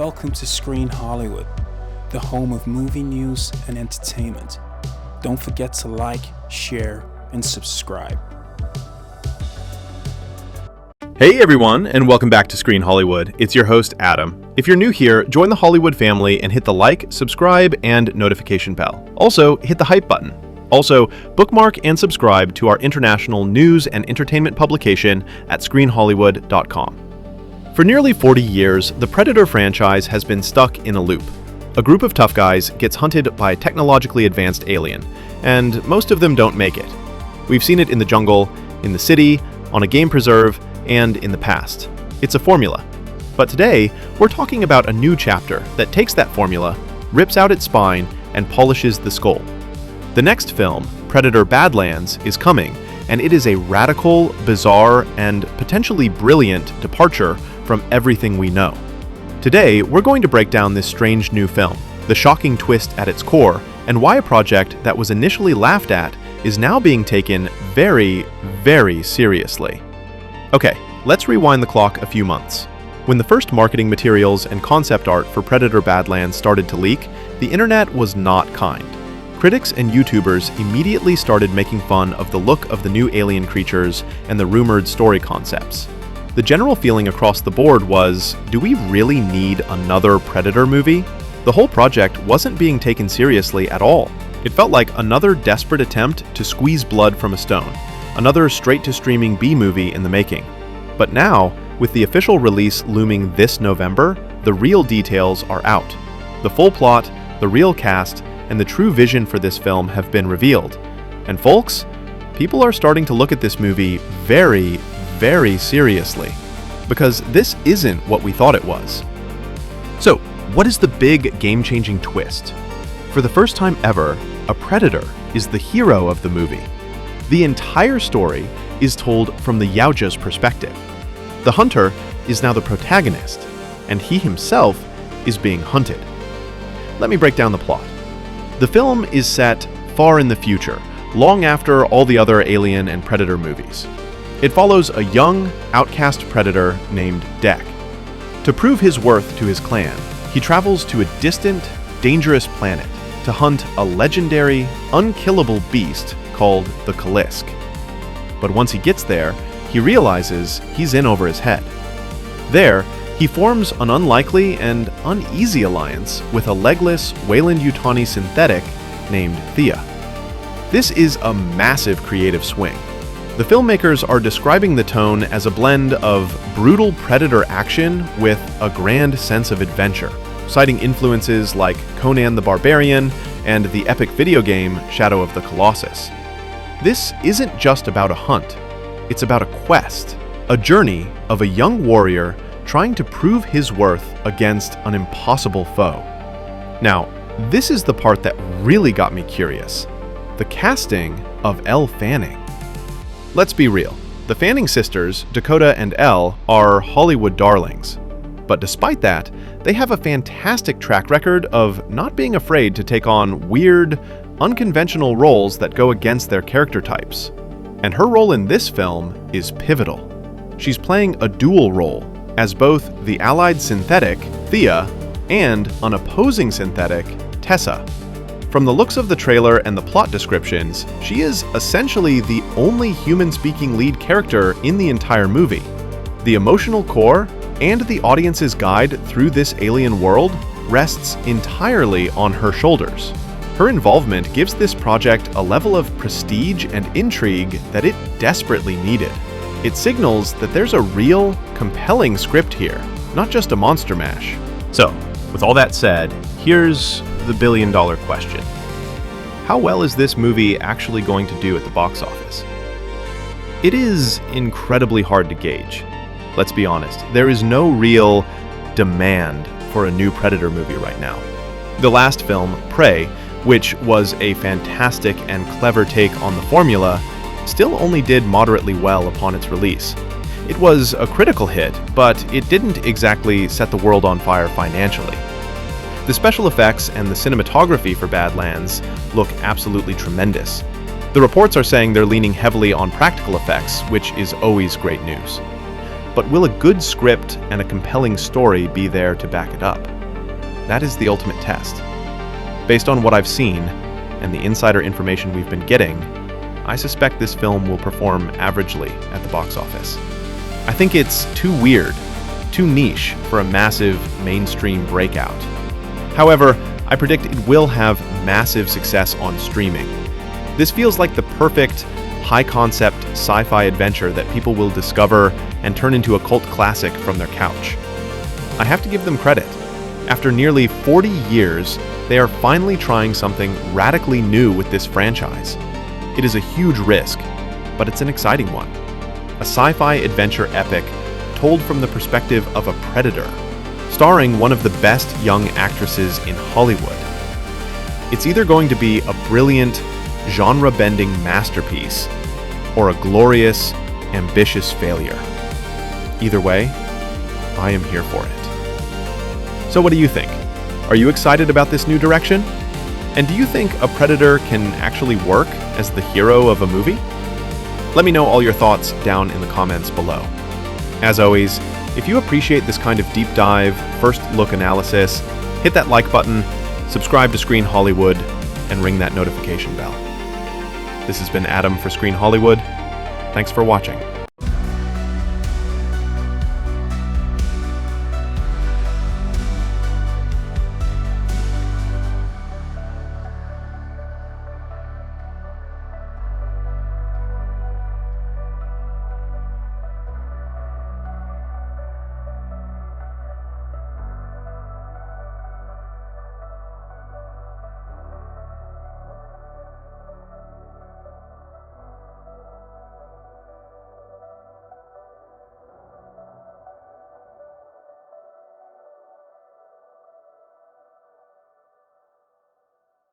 Welcome to Screen Hollywood, the home of movie news and entertainment. Don't forget to like, share, and subscribe. Hey everyone, and welcome back to Screen Hollywood. It's your host, Adam. If you're new here, join the Hollywood family and hit the like, subscribe, and notification bell. Also, hit the hype button. Also, bookmark and subscribe to our international news and entertainment publication at screenhollywood.com. For nearly 40 years, the Predator franchise has been stuck in a loop. A group of tough guys gets hunted by a technologically advanced alien, and most of them don't make it. We've seen it in the jungle, in the city, on a game preserve, and in the past. It's a formula. But today, we're talking about a new chapter that takes that formula, rips out its spine, and polishes the skull. The next film, Predator Badlands, is coming, and it is a radical, bizarre, and potentially brilliant departure from everything we know. Today, we're going to break down this strange new film, the shocking twist at its core, and why a project that was initially laughed at is now being taken very, very seriously. Okay, let's rewind the clock a few months. When the first marketing materials and concept art for Predator Badlands started to leak, the internet was not kind. Critics and YouTubers immediately started making fun of the look of the new alien creatures and the rumored story concepts. The general feeling across the board was, do we really need another Predator movie? The whole project wasn't being taken seriously at all. It felt like another desperate attempt to squeeze blood from a stone, another straight-to-streaming B-movie in the making. But now, with the official release looming this November, the real details are out. The full plot, the real cast, and the true vision for this film have been revealed. And folks, people are starting to look at this movie very, very seriously, because this isn't what we thought it was. So, what is the big game-changing twist? For the first time ever, a Predator is the hero of the movie. The entire story is told from the Yaoja's perspective. The hunter is now the protagonist, and he himself is being hunted. Let me break down the plot. The film is set far in the future, long after all the other Alien and Predator movies. It follows a young, outcast predator named Dek. To prove his worth to his clan, he travels to a distant, dangerous planet to hunt a legendary, unkillable beast called the Kalisk. But once he gets there, he realizes he's in over his head. There, he forms an unlikely and uneasy alliance with a legless Weyland-Yutani synthetic named Thea. This is a massive creative swing. The filmmakers are describing the tone as a blend of brutal predator action with a grand sense of adventure, citing influences like Conan the Barbarian and the epic video game Shadow of the Colossus. This isn't just about a hunt, it's about a quest, a journey of a young warrior trying to prove his worth against an impossible foe. Now, this is the part that really got me curious. The casting of Elle Fanning. Let's be real. The Fanning sisters, Dakota and Elle, are Hollywood darlings. But despite that, they have a fantastic track record of not being afraid to take on weird, unconventional roles that go against their character types. And her role in this film is pivotal. She's playing a dual role as both the allied synthetic, Thea, and an opposing synthetic, Tessa. From the looks of the trailer and the plot descriptions, she is essentially the only human-speaking lead character in the entire movie. The emotional core and the audience's guide through this alien world rests entirely on her shoulders. Her involvement gives this project a level of prestige and intrigue that it desperately needed. It signals that there's a real, compelling script here, not just a monster mash. So, with all that said, here's the billion-dollar question. How well is this movie actually going to do at the box office? It is incredibly hard to gauge. Let's be honest, there is no real demand for a new Predator movie right now. The last film, Prey, which was a fantastic and clever take on the formula, still only did moderately well upon its release. It was a critical hit, but it didn't exactly set the world on fire financially. The special effects and the cinematography for Badlands look absolutely tremendous. The reports are saying they're leaning heavily on practical effects, which is always great news. but will a good script and a compelling story be there to back it up? That is the ultimate test. Based on what I've seen and the insider information we've been getting, I suspect this film will perform averagely at the box office. I think it's too weird, too niche for a massive mainstream breakout. However, I predict it will have massive success on streaming. This feels like the perfect, high-concept sci-fi adventure that people will discover and turn into a cult classic from their couch. I have to give them credit. After nearly 40 years, they are finally trying something radically new with this franchise. It is a huge risk, but it's an exciting one. A sci-fi adventure epic told from the perspective of a predator, starring one of the best young actresses in Hollywood. It's either going to be a brilliant, genre-bending masterpiece or a glorious, ambitious failure. Either way, I am here for it. So what do you think? Are you excited about this new direction? And do you think a predator can actually work as the hero of a movie? Let me know all your thoughts down in the comments below. As always, if you appreciate this kind of deep dive, first look analysis, hit that like button, subscribe to Screen Hollywood, and ring that notification bell. This has been Adam for Screen Hollywood. Thanks for watching.